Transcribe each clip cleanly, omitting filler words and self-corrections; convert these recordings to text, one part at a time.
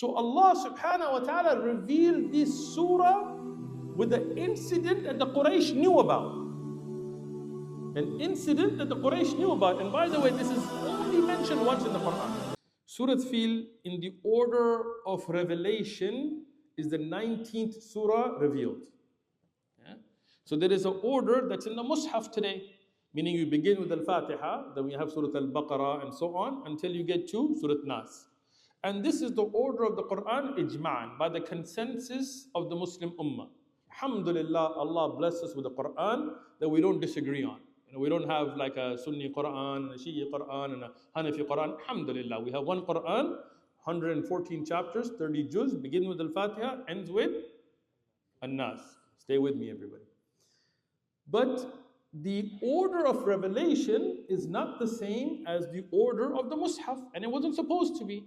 So Allah subhanahu wa ta'ala revealed this surah with the incident that the Quraysh knew about. An incident that the Quraysh knew about. And by the way, this is only mentioned once in the Quran. Surah Fil, in the order of revelation, is the 19th surah revealed. Yeah? So there is an order that's in the Mus'haf today, meaning you begin with Al-Fatiha, then we have Surah Al-Baqarah and so on, until you get to Surah Nas. And this is the order of the Quran, ijma'an, by the consensus of the Muslim Ummah. Alhamdulillah, Allah bless us with the Quran that we don't disagree on. We don't have like a Sunni Quran, a Shi'i Quran, and a Hanafi Quran. Alhamdulillah, we have one Quran, 114 chapters, 30 juz, begin with Al-Fatiha, ends with An-Nas. Stay with me, everybody. But the order of revelation is not the same as the order of the Mus'haf, and it wasn't supposed to be.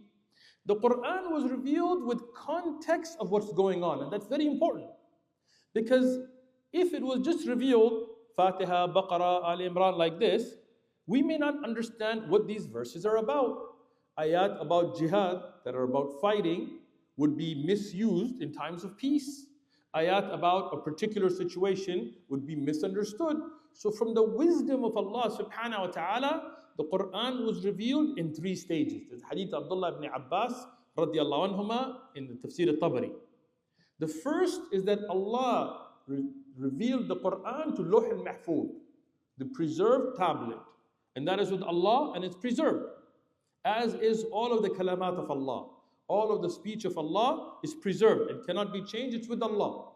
The Quran was revealed with context of what's going on, and that's very important. Because if it was just revealed, Fatiha, Baqarah, Al Imran like this, we may not understand what these verses are about. Ayat about jihad that are about fighting would be misused in times of peace. Ayat about a particular situation would be misunderstood. So from the wisdom of Allah subhanahu wa ta'ala, the Quran was revealed in 3 stages. There's Hadith Abdullah ibn Abbas radiallahu anhuma in the Tafsir al-Tabari. The first is that Allah revealed the Quran to Lawh al-Mahfuz, the preserved tablet. And that is with Allah, and it's preserved. As is all of the kalamat of Allah. All of the speech of Allah is preserved. It cannot be changed, it's with Allah.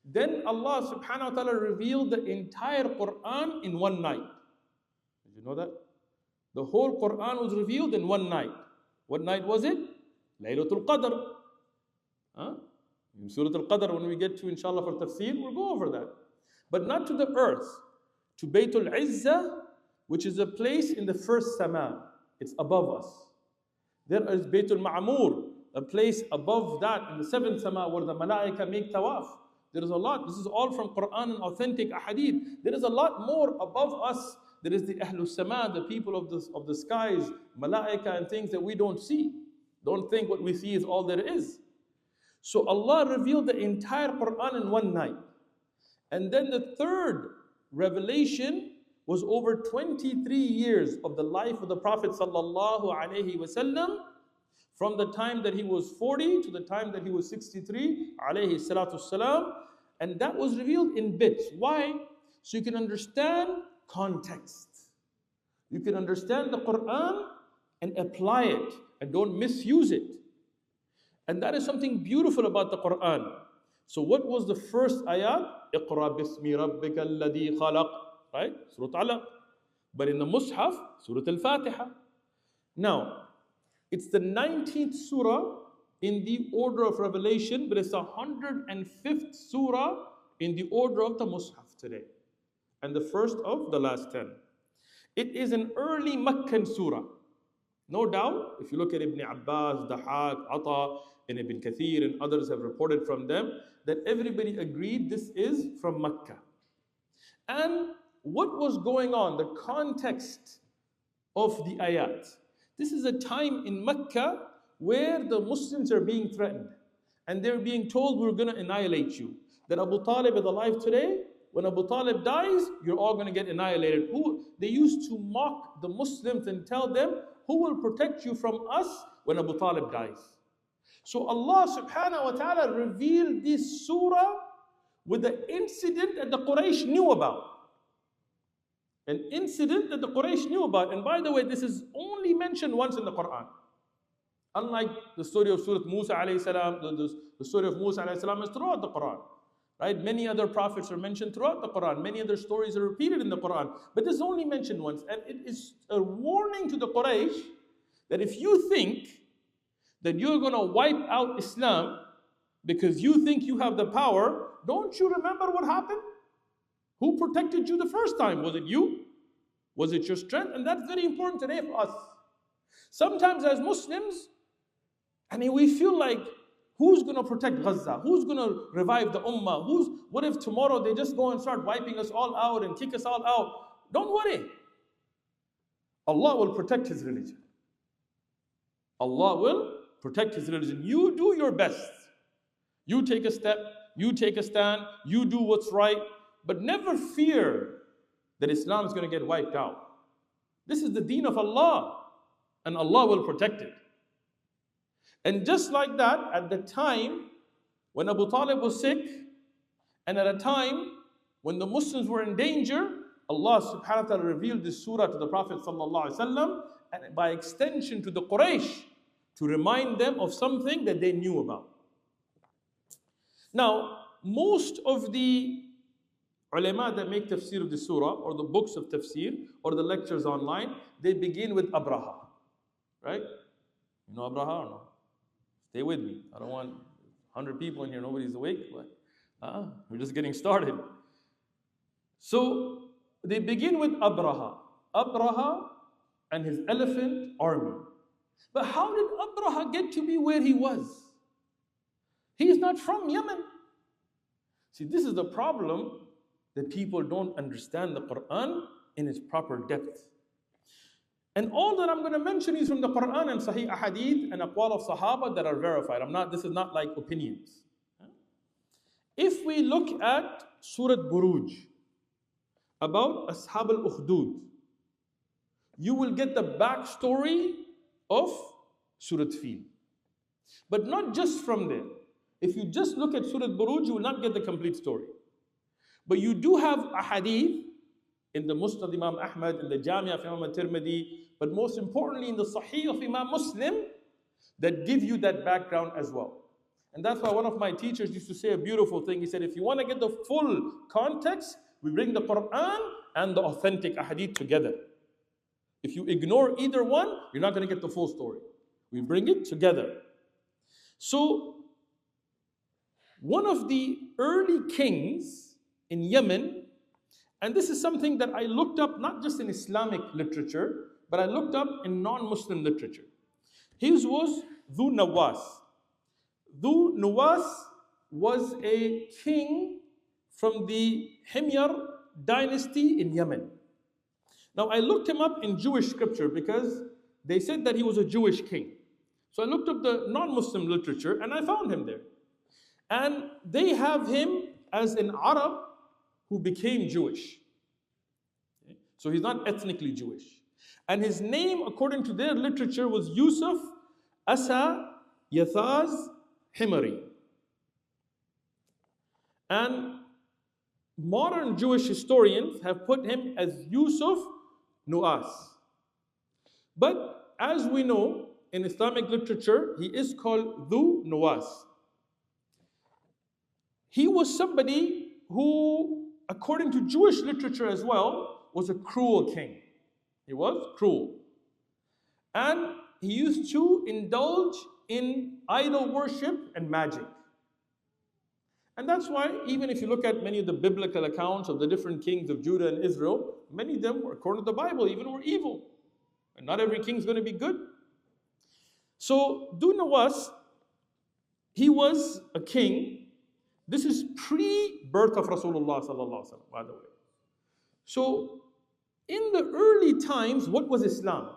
Then Allah subhanahu wa ta'ala revealed the entire Quran in one night. Did you know that? The whole Quran was revealed in one night. What night was it? Laylatul Qadr. In Surah Al-Qadr, when we get to, inshallah, for tafsir, we'll go over that. But not to the earth, to Baytul Izzah, which is a place in the first sama. It's above us. There is Baytul Ma'mur, a place above that in the 7th sama where the malaika make tawaf. There is a lot. This is all from Quran and authentic ahadith. There is a lot more above us. There is the Ahlus Sama, the people of the skies, malaika and things that we don't see. Don't think what we see is all there is. So Allah revealed the entire Quran in one night. And then the third revelation was over 23 years of the life of the Prophet sallallahu alaihi wasallam, from the time that he was 40 to the time that he was 63 alayhi salatu salam. And that was revealed in bits. Why? So you can understand context. You can understand the Quran and apply it and don't misuse it. And that is something beautiful about the Quran. So what was the first ayat? Iqra bismi rabbika alladhi khalaq. Right? Surah Alaq. But in the Mus'haf, Surah Al-Fatiha. Now, it's the 19th surah in the order of revelation, but it's the 105th surah in the order of the Mus'haf today. And the first of the last 10. It is an early Meccan surah. No doubt, if you look at Ibn Abbas, Dahaq, Ata, and Ibn Kathir and others have reported from them that everybody agreed this is from Mecca. And what was going on, the context of the ayat. This is a time in Mecca where the Muslims are being threatened. And they're being told, we're going to annihilate you. That Abu Talib is alive today. When Abu Talib dies, you're all going to get annihilated. They used to mock the Muslims and tell them, who will protect you from us when Abu Talib dies? So Allah subhanahu wa ta'ala revealed this surah with the incident that the Quraysh knew about. An incident that the Quraysh knew about. And by the way, this is only mentioned once in the Quran. Unlike the story of Surah Musa alayhi salam, the story of Musa alayhi salam is throughout the Quran. Right? Many other prophets are mentioned throughout the Quran. Many other stories are repeated in the Quran. But this is only mentioned once. And it is a warning to the Quraysh that if you think that you're going to wipe out Islam because you think you have the power, don't you remember what happened? Who protected you the first time? Was it you? Was it your strength? And that's very important today for us. Sometimes as Muslims, we feel like, who's going to protect Gaza? Who's going to revive the Ummah? What if tomorrow they just go and start wiping us all out and kick us all out? Don't worry. Allah will protect His religion. Allah will protect his religion, you do your best. You take a step, you take a stand, you do what's right, but never fear that Islam is going to get wiped out. This is the deen of Allah, and Allah will protect it. And just like that, at the time when Abu Talib was sick, and at a time when the Muslims were in danger, Allah subhanahu wa ta'ala revealed this surah to the Prophet sallallahu alaihi wasallam, and by extension to the Quraysh, to remind them of something that they knew about. Now, most of the ulama that make tafsir of the surah, or the books of tafsir, or the lectures online, they begin with Abraha, right? You know Abraha or no? Stay with me. I don't want 100 people in here, nobody's awake, but we're just getting started. So they begin with Abraha. Abraha and his elephant army. But how did Abraha get to be where he was? He is not from Yemen. See, this is the problem, that people don't understand the Quran in its proper depth. And all that I'm going to mention is from the Quran and Sahih Ahadith and Aqwal of Sahaba that are verified. This is not like opinions. If we look at Surah Buruj, about Ashab al-Ukhdud, you will get the backstory of Surah Fil. But not just from there. If you just look at Surah Buruj, you will not get the complete story. But you do have a hadith in the Musnad Imam Ahmad, in the Jami' of Imam al-Tirmidhi, but most importantly in the Sahih of Imam Muslim, that give you that background as well. And that's why one of my teachers used to say a beautiful thing. He said, if you want to get the full context, we bring the Quran and the authentic ahadith together. If you ignore either one, you're not going to get the full story. We bring it together. So, one of the early kings in Yemen, and this is something that I looked up not just in Islamic literature, but I looked up in non-Muslim literature. His was Dhu Nawas. Dhu Nawas was a king from the Himyar dynasty in Yemen. Now I looked him up in Jewish scripture because they said that he was a Jewish king. So I looked up the non-Muslim literature and I found him there. And they have him as an Arab who became Jewish. So he's not ethnically Jewish. And his name, according to their literature, was Yusuf Asa Yathaz Himari. And modern Jewish historians have put him as Yusuf Nu'as. But as we know, in Islamic literature, he is called Dhu Nuwas. He was somebody who, according to Jewish literature as well, was a cruel king. He was cruel. And he used to indulge in idol worship and magic. And that's why, even if you look at many of the biblical accounts of the different kings of Judah and Israel, many of them, according to the Bible, even were evil. And not every king is going to be good. So, Dhu Nawas, he was a king. This is pre-birth of Rasulullah sallallahu alaihi wasallam, by the way. So, in the early times, what was Islam?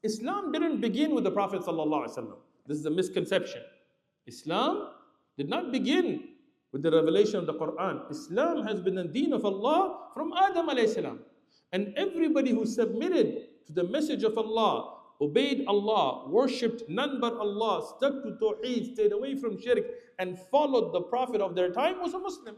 Islam didn't begin with the Prophet sallallahu alaihi wasallam. This is a misconception. Islam did not begin with the revelation of the Quran. Islam has been the deen of Allah from Adam alayhi salam. And everybody who submitted to the message of Allah, obeyed Allah, worshipped none but Allah, stuck to Tawheed, stayed away from shirk, and followed the Prophet of their time was a Muslim.